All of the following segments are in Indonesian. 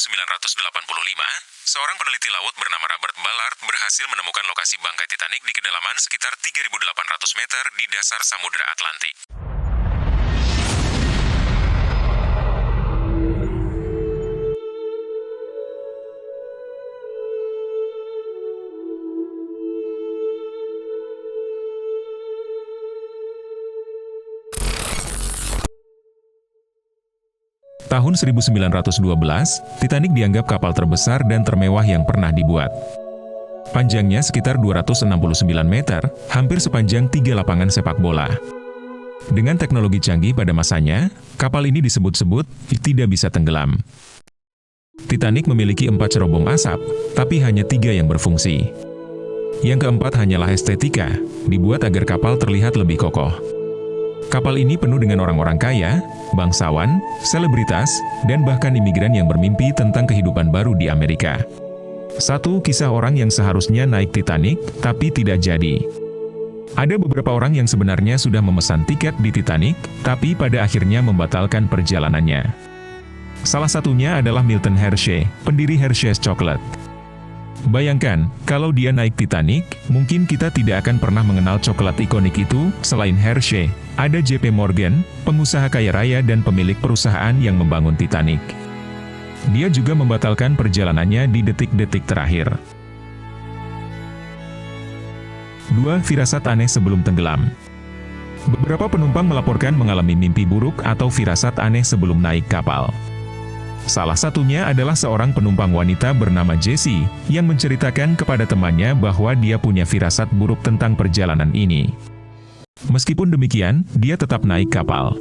1985, seorang peneliti laut bernama Robert Ballard berhasil menemukan lokasi bangkai Titanic di kedalaman sekitar 3.800 meter di dasar Samudra Atlantik. Tahun 1912, Titanic dianggap kapal terbesar dan termewah yang pernah dibuat. Panjangnya sekitar 269 meter, hampir sepanjang 3 lapangan sepak bola. Dengan teknologi canggih pada masanya, kapal ini disebut-sebut tidak bisa tenggelam. Titanic memiliki 4 cerobong asap, tapi hanya 3 yang berfungsi. Yang keempat hanyalah estetika, dibuat agar kapal terlihat lebih kokoh. Kapal ini penuh dengan orang-orang kaya, bangsawan, selebritas, dan bahkan imigran yang bermimpi tentang kehidupan baru di Amerika. Satu kisah orang yang seharusnya naik Titanic, tapi tidak jadi. Ada beberapa orang yang sebenarnya sudah memesan tiket di Titanic, tapi pada akhirnya membatalkan perjalanannya. Salah satunya adalah Milton Hershey, pendiri Hershey's Chocolate. Bayangkan, kalau dia naik Titanic, mungkin kita tidak akan pernah mengenal coklat ikonik itu. Selain Hershey, ada JP Morgan, pengusaha kaya raya dan pemilik perusahaan yang membangun Titanic. Dia juga membatalkan perjalanannya di detik-detik terakhir. 2. Firasat aneh sebelum tenggelam. Beberapa penumpang melaporkan mengalami mimpi buruk atau firasat aneh sebelum naik kapal. Salah satunya adalah seorang penumpang wanita bernama Jessie, yang menceritakan kepada temannya bahwa dia punya firasat buruk tentang perjalanan ini. Meskipun demikian, dia tetap naik kapal.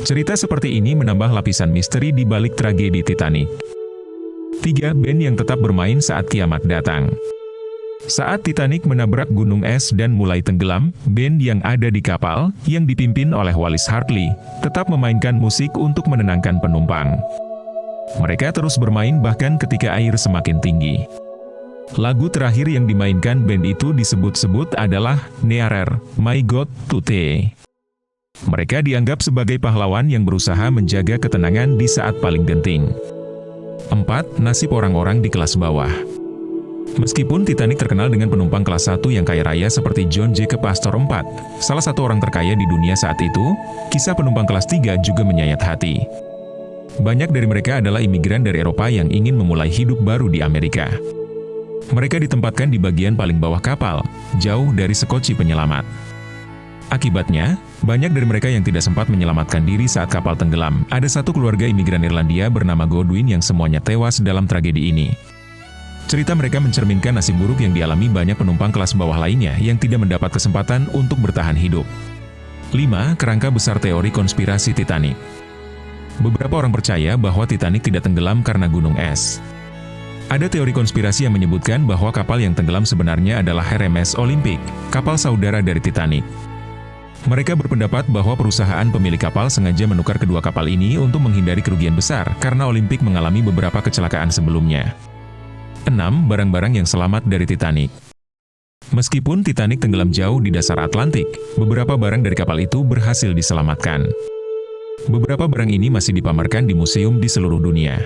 Cerita seperti ini menambah lapisan misteri di balik tragedi Titanic. 3. Band yang tetap bermain saat kiamat datang. Saat Titanic menabrak gunung es dan mulai tenggelam, band yang ada di kapal, yang dipimpin oleh Wallace Hartley, tetap memainkan musik untuk menenangkan penumpang. Mereka terus bermain bahkan ketika air semakin tinggi. Lagu terakhir yang dimainkan band itu disebut-sebut adalah Nearer, My God, to Thee. Mereka dianggap sebagai pahlawan yang berusaha menjaga ketenangan di saat paling genting. 4. Nasib orang-orang di kelas bawah. Meskipun Titanic terkenal dengan penumpang kelas 1 yang kaya raya seperti John Jacob Astor IV, salah satu orang terkaya di dunia saat itu, kisah penumpang kelas 3 juga menyayat hati. Banyak dari mereka adalah imigran dari Eropa yang ingin memulai hidup baru di Amerika. Mereka ditempatkan di bagian paling bawah kapal, jauh dari sekoci penyelamat. Akibatnya, banyak dari mereka yang tidak sempat menyelamatkan diri saat kapal tenggelam. Ada satu keluarga imigran Irlandia bernama Godwin yang semuanya tewas dalam tragedi ini. Cerita mereka mencerminkan nasib buruk yang dialami banyak penumpang kelas bawah lainnya yang tidak mendapat kesempatan untuk bertahan hidup. 5. Kerangka besar teori konspirasi Titanic. Beberapa orang percaya bahwa Titanic tidak tenggelam karena gunung es. Ada teori konspirasi yang menyebutkan bahwa kapal yang tenggelam sebenarnya adalah HMS Olympic, kapal saudara dari Titanic. Mereka berpendapat bahwa perusahaan pemilik kapal sengaja menukar kedua kapal ini untuk menghindari kerugian besar karena Olympic mengalami beberapa kecelakaan sebelumnya. 6. Barang-barang yang selamat dari Titanic. Meskipun Titanic tenggelam jauh di dasar Atlantik, beberapa barang dari kapal itu berhasil diselamatkan. Beberapa barang ini masih dipamerkan di museum di seluruh dunia.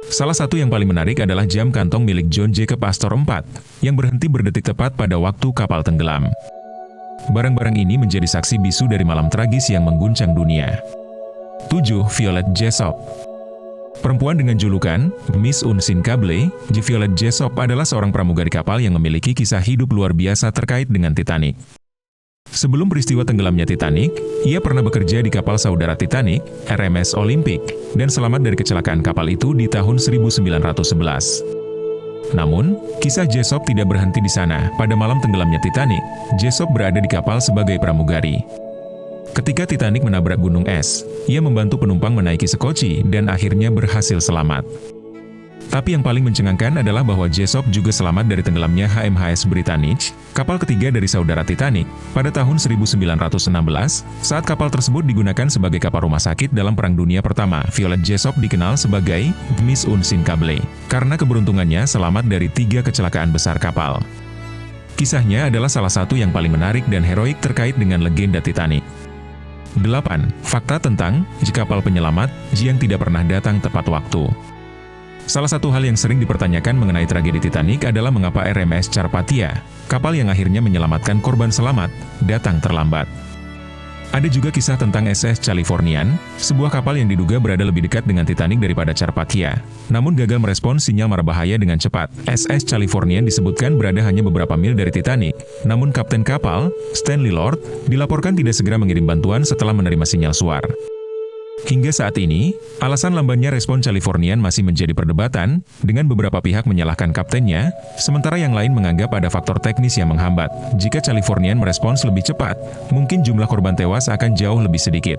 Salah satu yang paling menarik adalah jam kantong milik John Jacob Astor IV, yang berhenti berdetik tepat pada waktu kapal tenggelam. Barang-barang ini menjadi saksi bisu dari malam tragis yang mengguncang dunia. 7. Violet Jessop. Perempuan dengan julukan Miss Unsinkable, Violet Jessop adalah seorang pramugari kapal yang memiliki kisah hidup luar biasa terkait dengan Titanic. Sebelum peristiwa tenggelamnya Titanic, ia pernah bekerja di kapal saudara Titanic, HMS Olympic, dan selamat dari kecelakaan kapal itu di tahun 1911. Namun, kisah Jessop tidak berhenti di sana. Pada malam tenggelamnya Titanic, Jessop berada di kapal sebagai pramugari. Ketika Titanic menabrak gunung es, ia membantu penumpang menaiki sekoci dan akhirnya berhasil selamat. Tapi yang paling mencengangkan adalah bahwa Jessop juga selamat dari tenggelamnya HMHS Britannic, kapal ketiga dari saudara Titanic, pada tahun 1916, saat kapal tersebut digunakan sebagai kapal rumah sakit dalam Perang Dunia Pertama. Violet Jessop dikenal sebagai Miss Unsinkable, karena keberuntungannya selamat dari 3 kecelakaan besar kapal. Kisahnya adalah salah satu yang paling menarik dan heroik terkait dengan legenda Titanic. 8. Fakta tentang kapal penyelamat yang tidak pernah datang tepat waktu. Salah satu hal yang sering dipertanyakan mengenai tragedi Titanic adalah mengapa RMS Carpathia, kapal yang akhirnya menyelamatkan korban selamat, datang terlambat. Ada juga kisah tentang SS Californian, sebuah kapal yang diduga berada lebih dekat dengan Titanic daripada Carpathia, namun gagal merespons sinyal berbahaya dengan cepat. SS Californian disebutkan berada hanya beberapa mil dari Titanic, namun kapten kapal, Stanley Lord, dilaporkan tidak segera mengirim bantuan setelah menerima sinyal suar. Hingga saat ini, alasan lambannya respon Californian masih menjadi perdebatan, dengan beberapa pihak menyalahkan kaptennya, sementara yang lain menganggap ada faktor teknis yang menghambat. Jika Californian merespons lebih cepat, mungkin jumlah korban tewas akan jauh lebih sedikit.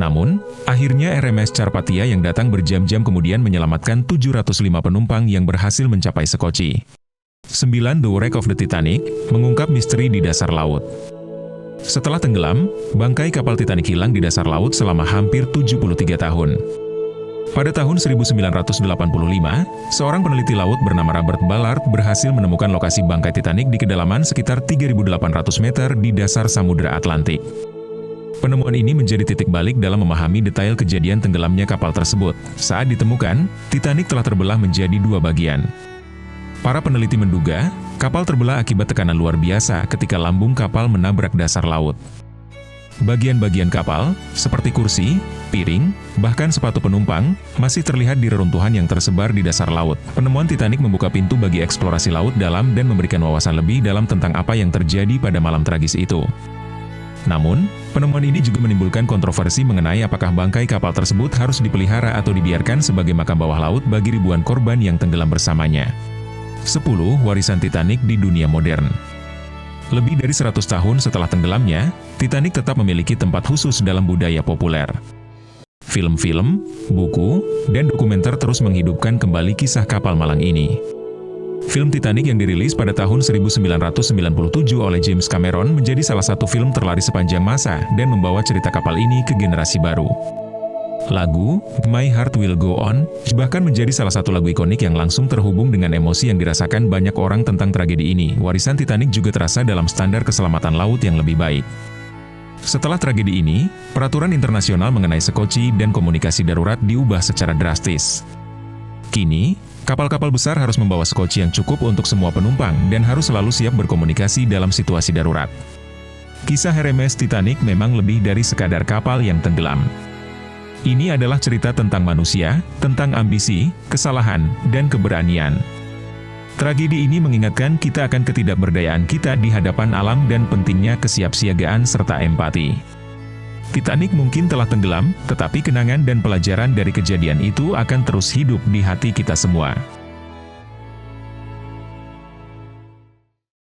Namun, akhirnya RMS Carpathia yang datang berjam-jam kemudian menyelamatkan 705 penumpang yang berhasil mencapai Sokochi. 9. The Wreck of the Titanic, mengungkap misteri di dasar laut. Setelah tenggelam, bangkai kapal Titanic hilang di dasar laut selama hampir 73 tahun. Pada tahun 1985, seorang peneliti laut bernama Robert Ballard berhasil menemukan lokasi bangkai Titanic di kedalaman sekitar 3.800 meter di dasar Samudra Atlantik. Penemuan ini menjadi titik balik dalam memahami detail kejadian tenggelamnya kapal tersebut. Saat ditemukan, Titanic telah terbelah menjadi dua bagian. Para peneliti menduga, kapal terbelah akibat tekanan luar biasa ketika lambung kapal menabrak dasar laut. Bagian-bagian kapal, seperti kursi, piring, bahkan sepatu penumpang, masih terlihat di reruntuhan yang tersebar di dasar laut. Penemuan Titanic membuka pintu bagi eksplorasi laut dalam dan memberikan wawasan lebih dalam tentang apa yang terjadi pada malam tragis itu. Namun, penemuan ini juga menimbulkan kontroversi mengenai apakah bangkai kapal tersebut harus dipelihara atau dibiarkan sebagai makam bawah laut bagi ribuan korban yang tenggelam bersamanya. 10. Warisan Titanic di dunia modern. Lebih dari 100 tahun setelah tenggelamnya, Titanic tetap memiliki tempat khusus dalam budaya populer. Film-film, buku, dan dokumenter terus menghidupkan kembali kisah kapal malang ini. Film Titanic yang dirilis pada tahun 1997 oleh James Cameron menjadi salah satu film terlaris sepanjang masa dan membawa cerita kapal ini ke generasi baru. Lagu My Heart Will Go On bahkan menjadi salah satu lagu ikonik yang langsung terhubung dengan emosi yang dirasakan banyak orang tentang tragedi ini. Warisan Titanic juga terasa dalam standar keselamatan laut yang lebih baik. Setelah tragedi ini, peraturan internasional mengenai Sokochi dan komunikasi darurat diubah secara drastis. Kini, kapal-kapal besar harus membawa Sokochi yang cukup untuk semua penumpang dan harus selalu siap berkomunikasi dalam situasi darurat. Kisah RMS Titanic memang lebih dari sekadar kapal yang tenggelam. Ini adalah cerita tentang manusia, tentang ambisi, kesalahan, dan keberanian. Tragedi ini mengingatkan kita akan ketidakberdayaan kita di hadapan alam dan pentingnya kesiapsiagaan serta empati. Titanic mungkin telah tenggelam, tetapi kenangan dan pelajaran dari kejadian itu akan terus hidup di hati kita semua.